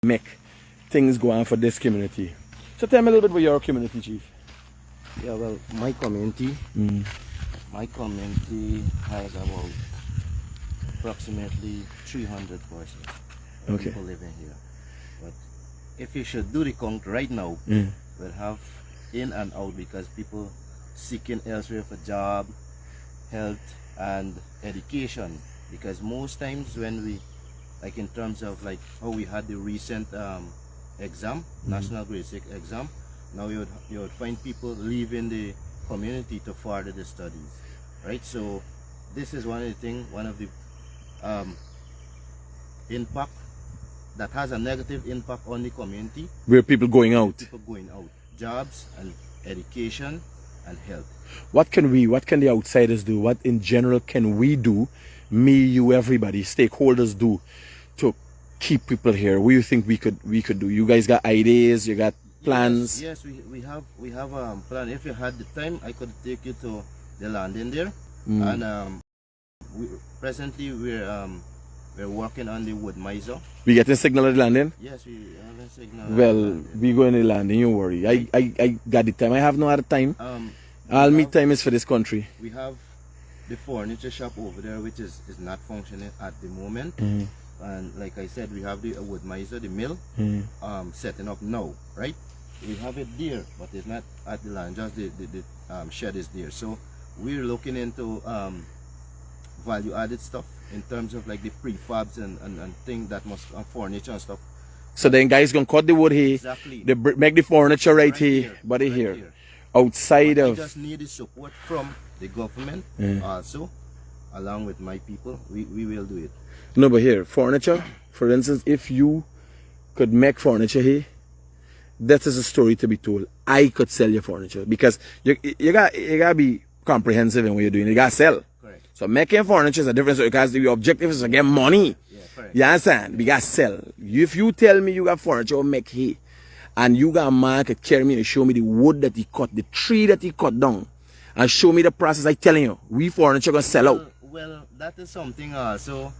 make things go on for this community. So tell me a little bit about your community, Chief. Yeah, well, my community has about approximately 300 persons. Okay. People living here. But if you should do the count right now, we'll have in and out because people seeking elsewhere for job, health, and education. Because most times when we, like in terms of like how we had the recent exam, national grade 6 exam, now you would find people leaving the community to further the studies, right? So this is one of the things, one of the impact that has a negative impact on the community. Where people going out? People going out, jobs and education and health. What can the outsiders do? What in general can we do, me, you, everybody, stakeholders do to keep people here? What do you think we could do? You guys got ideas, you got plans? Yes, we have a plan. If you had the time, I could take you to the landing there. And presently we're working on the wood miser. We getting signal at the landing? Yes, we have a signal. Well, we going to the landing, don't worry. I got the time. I have no other time. All my time is for this country. We have the furniture shop over there, which is not functioning at the moment. And like I said, we have the wood miser, the mill, setting up now, right? We have it there, but it's not at the land, just the shed is there. So we're looking into value added stuff in terms of like the prefabs and things that must furniture and stuff. So then guys gonna cut the wood here, exactly. They make the furniture right here, but here. Outside but of... I just need the support from the government also, along with my people. We will do it. No, but here, furniture, for instance, if you could make furniture here, that is a story to be told. I could sell your furniture because you gotta be comprehensive in what you're doing. You gotta sell. Correct. So making furniture is a different story because the objective is to get money. Yeah, correct. You understand? We gotta sell. If you tell me you got furniture make here, and you got a market carry me and show me the wood that he cut, the tree that he cut down, and show me the process, I telling you, we furniture gonna sell out. Well, that is something also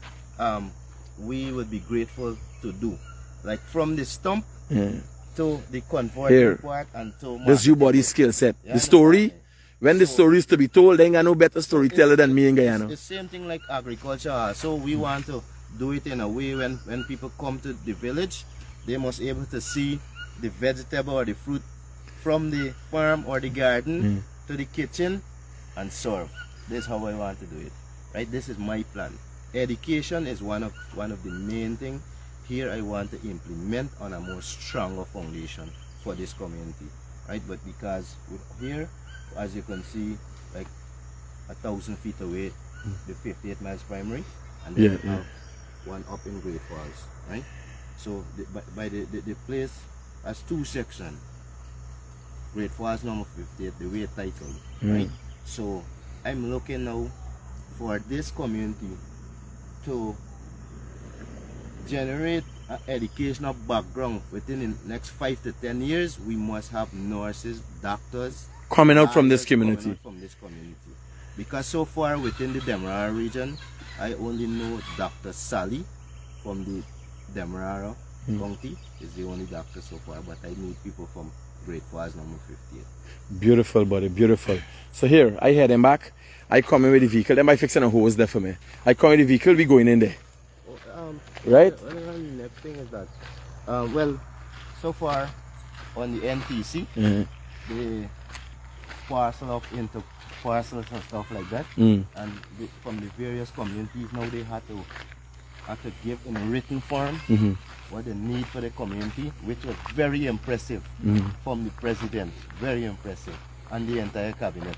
we would be grateful to do. Like from the stump to the converting part and to this your body skill set. The story, when the story is to be told, they ain't got no better storyteller than me in Guyana. It's the same thing like agriculture. So we want to do it in a way when people come to the village, they must be able to see the vegetable or the fruit from the farm or the garden to the kitchen and serve. This is how I want to do it, right? This is my plan. Education is one of the main things here. I want to implement on a more stronger foundation for this community, right? But because here, as you can see, like 1,000 feet away, the 58 miles primary, and then we have one up in Great Falls, right? So the place has two sections. Great Falls number 58, the way titled, right? So I'm looking now for this community to generate an educational background. Within the next 5 to 10 years, we must have nurses, doctors coming out from this community. Because so far within the Demerara region, I only know Dr. Sally from the Demerara County is the only doctor so far, but I need people from Great Falls number 58. Beautiful, buddy, beautiful. So here, I head them back. I come in with the vehicle. Them by fixing a hose there for me. I come with the vehicle, we going in there. Right? The next thing is that, well, so far on the NTC, they parcel up into parcels and stuff like that. And from the various communities now they have to give in a written form what they need for the community, which was very impressive from the president, very impressive, and the entire cabinet.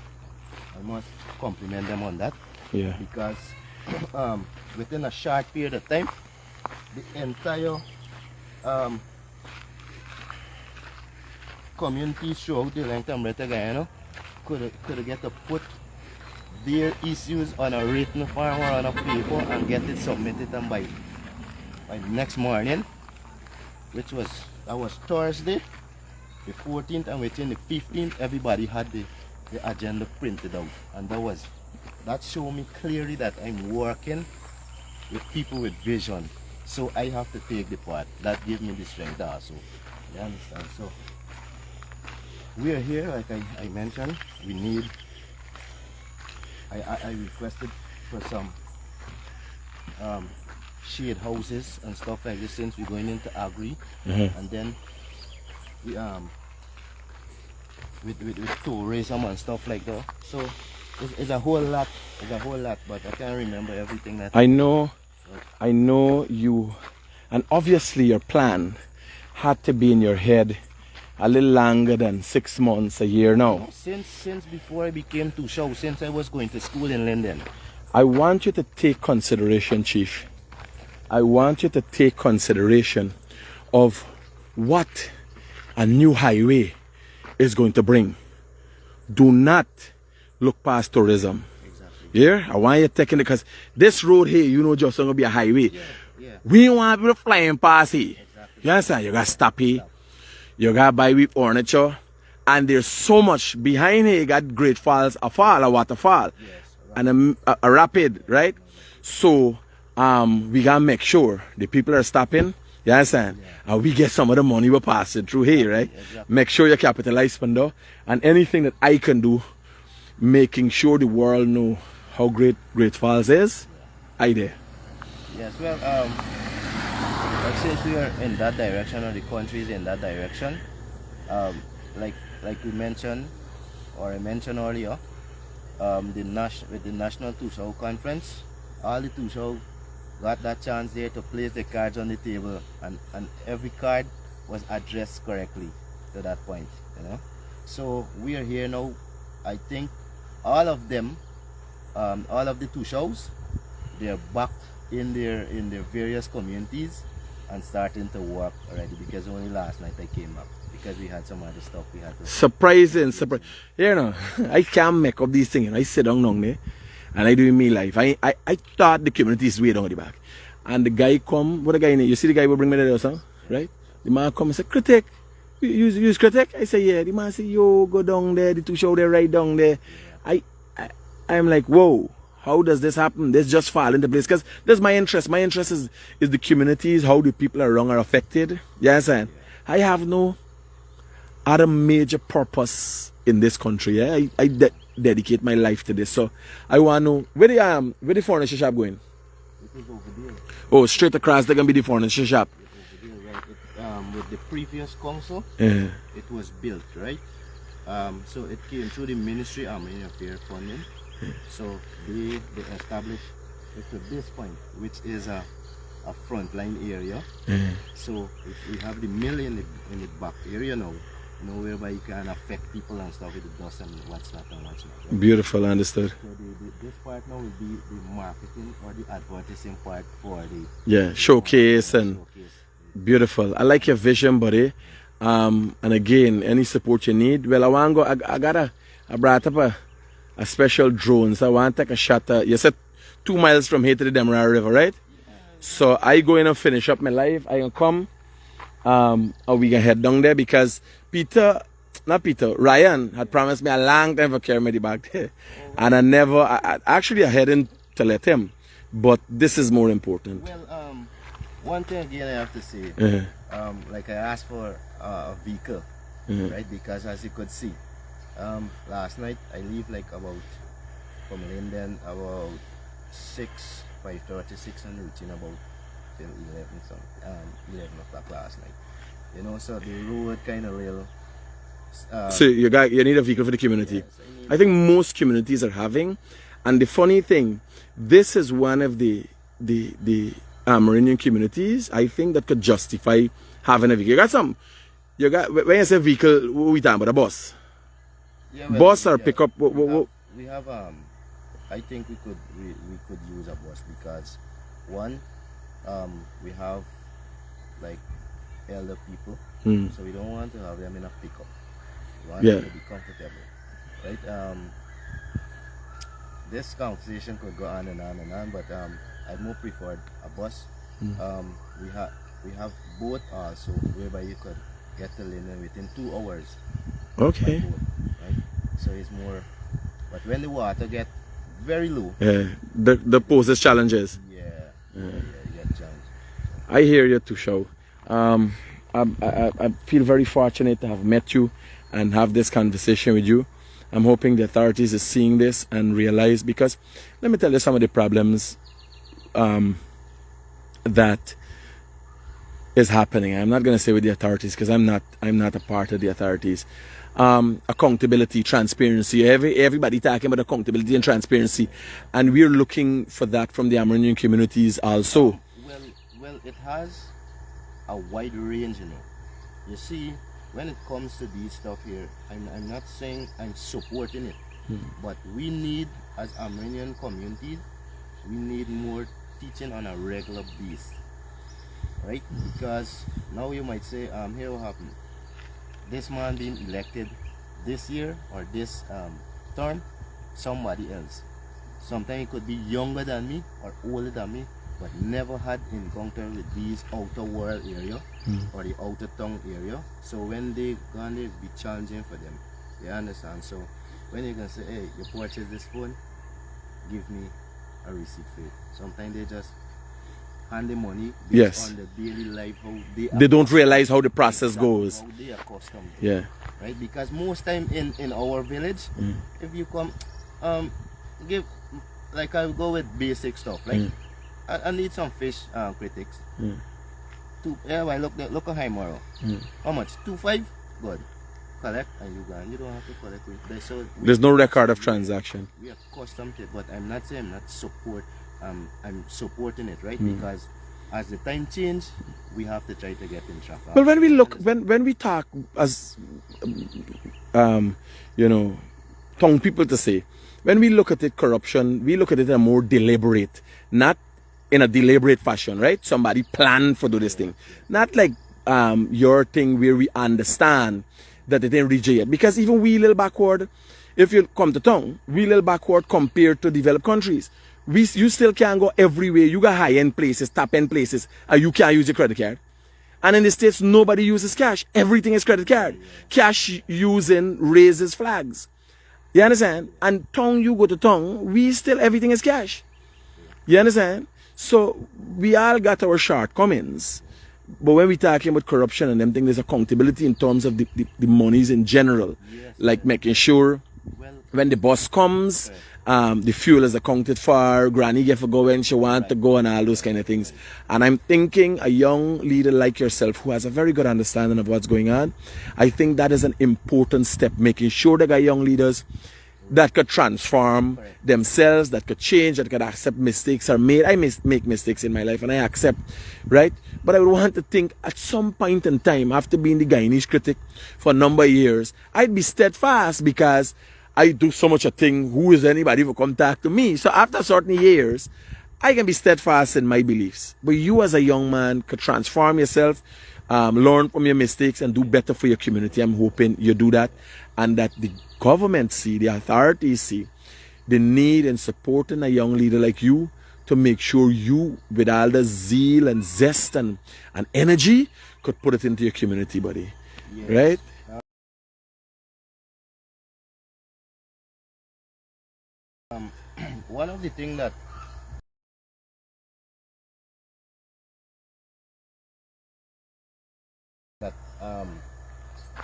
I must compliment them on that. Yeah. Because within a short period of time, the entire communities throughout the length of Greater Guyana could get to put their issues on a written form or on a paper and get it submitted and by next morning, which was Thursday the 14th, and within the 15th everybody had the agenda printed out, and that showed me clearly that I'm working with people with vision. So I have to take the part. That gives me the strength also. You understand? So we are here, like I mentioned. We need. I requested for some shade houses and stuff like this since we're going into agri, and then we with tourism and stuff like that. So it's a whole lot. It's a whole lot, but I can't remember everything that I know you, and obviously your plan had to be in your head a little longer than 6 months, a year now. Since before I became too show, since I was going to school in London. I want you to take consideration, Chief. I want you to take consideration of what a new highway is going to bring. Do not look past tourism. Exactly. Yeah, I want you taking it because this road here, you know, just going to be a highway. Yeah. We don't want people flying past here. Exactly. You understand? You got to stop here. You got to buy with furniture. And there's so much behind here. You got Great Falls, a waterfall, Yes, and a rapid, right? So we gotta make sure the people are stopping. You understand? And we get some of the money we're passing through here, right? Exactly. Make sure you capitalize, Spando. And anything that I can do, making sure the world know how great Great Falls is, I there. Yes, well, like since we are in that direction, or the country is in that direction, like we mentioned, or I mentioned earlier, with the National Tushaw Conference, all the Tushaw got that chance there to place the cards on the table, and every card was addressed correctly to that point, you know. So we are here now. I think all of them, all of the Tushaws, they're back in their various communities and starting to work already, because only last night I came up because we had some other stuff we had to. Surprising. You know, I can't make up these things. You know, I sit down there and I do in my life. I thought the community is way down at the back. And the guy come, what the guy name? You see the guy will bring me there, son? Right? The man come and say, Critic. You use Critic? I say, yeah. The man say, yo, go down there, the Tushaw there, right down there. I'm like, whoa. How does this happen? This just fall into place. Because that's my interest. My interest is the communities, how the people around are affected. You understand? I have no other major purpose in this country. Yeah? I dedicate my life to this. So I want to know, where the furniture shop going? It is over there. Oh, straight across there gonna be the furniture shop. Over there, right? With the previous council, Yeah. it was built, right? So it came through the Ministry of Army Affairs funding. So they established it to this point, which is a frontline area. So we have the mill in the back area now, you know, whereby you can affect people and stuff with the dust and what's not and what's not. Right? Beautiful, understood. So this part now will be the marketing or the advertising part for the showcase and showcase. beautiful. I like your vision, buddy. And again, any support you need. Well, I brought up a special drone, so I want to take a shot. You said 2 miles from here to the Demerara River, right? So I go in and finish up my life. I can come, or we can head down there because Ryan had promised me a long time for carry me back there, and I hadn't to let him, but this is more important. Well, one thing again I have to say, like I asked for a vehicle, right? Because as you could see, last night I leave like about from Linden about 5:36 and reaching about till 11 o'clock last night. You know, so the road kind of little. So you need a vehicle for the community. Yes, I think most communities are having, and the funny thing, this is one of the Amerindian communities I think that could justify having a vehicle. When you say vehicle, what are we talking about? A bus? Yeah, Bus or pickup? We have I think we could use a bus because one, we have like elder people, so we don't want to have them in a pickup. We want them to be comfortable, right? This conversation could go on and on and on, but I more preferred a bus. We have boat also, whereby you could get to Linden within 2 hours. Okay. Boat, right? So it's more, but when the water get very low, The poses challenges. you get challenged. I hear you too, Show. Um, I feel very fortunate to have met you and have this conversation with you. I'm hoping the authorities is seeing this and realize, because let me tell you some of the problems that is happening. I'm not going to say with the authorities because I'm not a part of the authorities. Accountability, transparency. Everybody talking about accountability and transparency, and we're looking for that from the Amerindian communities also. Well, it has a wide range, you know. You see, when it comes to these stuff here, I'm not saying I'm supporting it, but we need, as Armenian communities, we need more teaching on a regular basis, right? Because now you might say, here what happened. This man being elected this year or this term, somebody else. Sometimes it could be younger than me or older than me, but never had encounter with these outer world area or the outer town area. So when they gone, they be challenging for them. You understand? So when you can say, hey, you purchase this phone, give me a receipt for it. Sometimes they just hand the money based on the daily life, how they don't realize how the process goes. How they are accustomed to. Yeah. Right? Because most time in our village, if you come, give, like I go with basic stuff. Like I need some fish critics. I look at high moral. How much? 2.5? Good. Collect and you go. And you don't have to collect with. So there's no record of transaction. We are accustomed to it, but I'm not saying I'm not support. I'm supporting it, right? Because as the time change, we have to try to get in track. But when we look, when we talk as you know, tongue people to say, when we look at it, corruption, we look at it in a more deliberate, not in a deliberate fashion, right? Somebody planned for do this thing, not like your thing where we understand that it ain't reach yet. Because even we little backward, if you come to tongue, we little backward compared to developed countries. You still can't go everywhere. You got high-end places, top-end places, and you can't use your credit card. And in the States, nobody uses cash. Everything is credit card. Cash using raises flags. You understand? And tongue, you go to tongue, we still, everything is cash. You understand? So we all got our shortcomings. But when we're talking about corruption and them things, there's accountability in terms of the monies in general. Like making sure when the bus comes, the fuel is accounted for, granny get to go when she want to go, and all those kind of things. And I'm thinking a young leader like yourself who has a very good understanding of what's going on, I think that is an important step, making sure that young leaders that could transform themselves, that could change, that could accept mistakes are made. I make mistakes in my life and I accept, right? But I would want to think at some point in time, after being the Guyanese critic for a number of years, I'd be steadfast because I do so much a thing. Who is anybody who come talk to me? So after certain years, I can be steadfast in my beliefs. But you as a young man could transform yourself, learn from your mistakes and do better for your community. I'm hoping you do that, and that the government see, the authorities see the need in supporting a young leader like you to make sure you, with all the zeal and zest and energy, could put it into your community, buddy. Yes. Right? One of the things that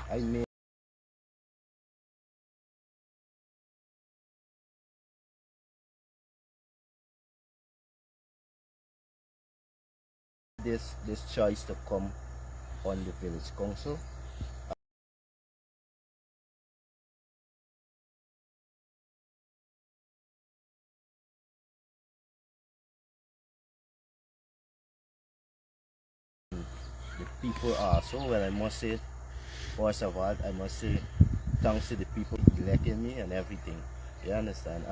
I made this choice to come on the village council. The people are so well. I must say, first of all, I must say thanks to the people electing me and everything. You understand?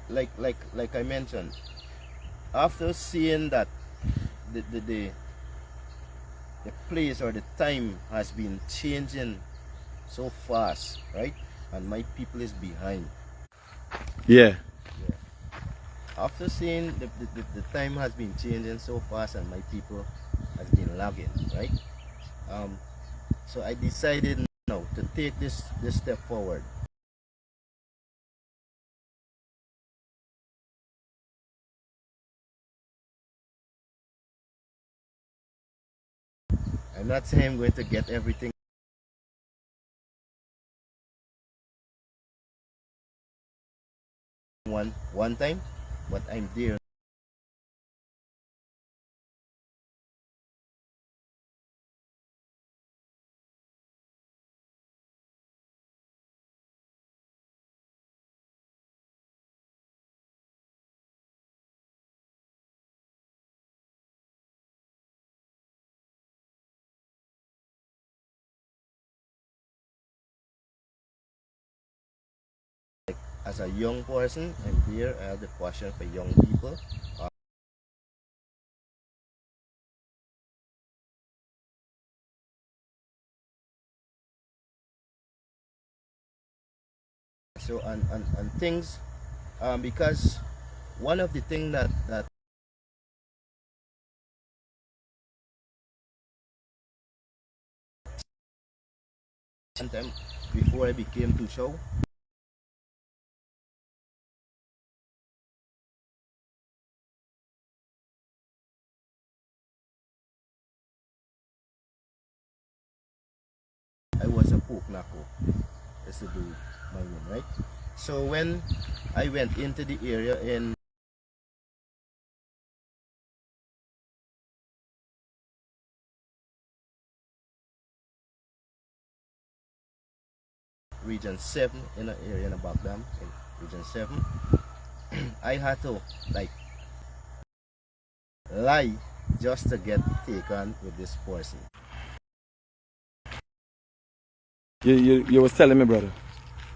Like I mentioned, after seeing that the place or the time has been changing so fast, right? And my people is behind. Yeah. After seeing the time has been changing so fast and my people has been lagging, right? So I decided now to take this step forward. I'm not saying I'm going to get everything one time, but I'm there. As a young person, I'm there. I have the passion for young people. So and things, because one of the things that sometime before I became too show, I was a poke knuckle. Is to do mining, right? So when I went into the area in region 7 in an area in Baghdad in region 7, I had to like lie just to get taken with this person. You was telling me, brother.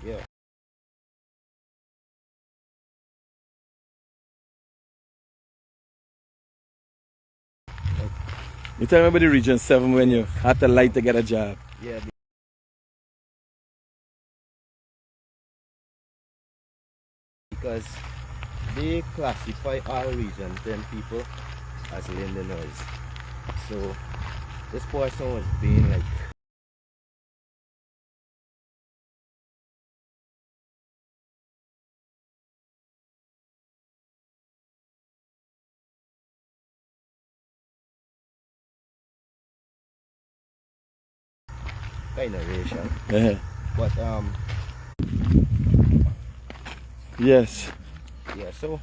Yeah. You tell me about the region 7 when you had to lie to get a job. Yeah, because they classify all region 10 people as Londoners. So this person was being like kind of racial. Yeah. But Yes. yeah, so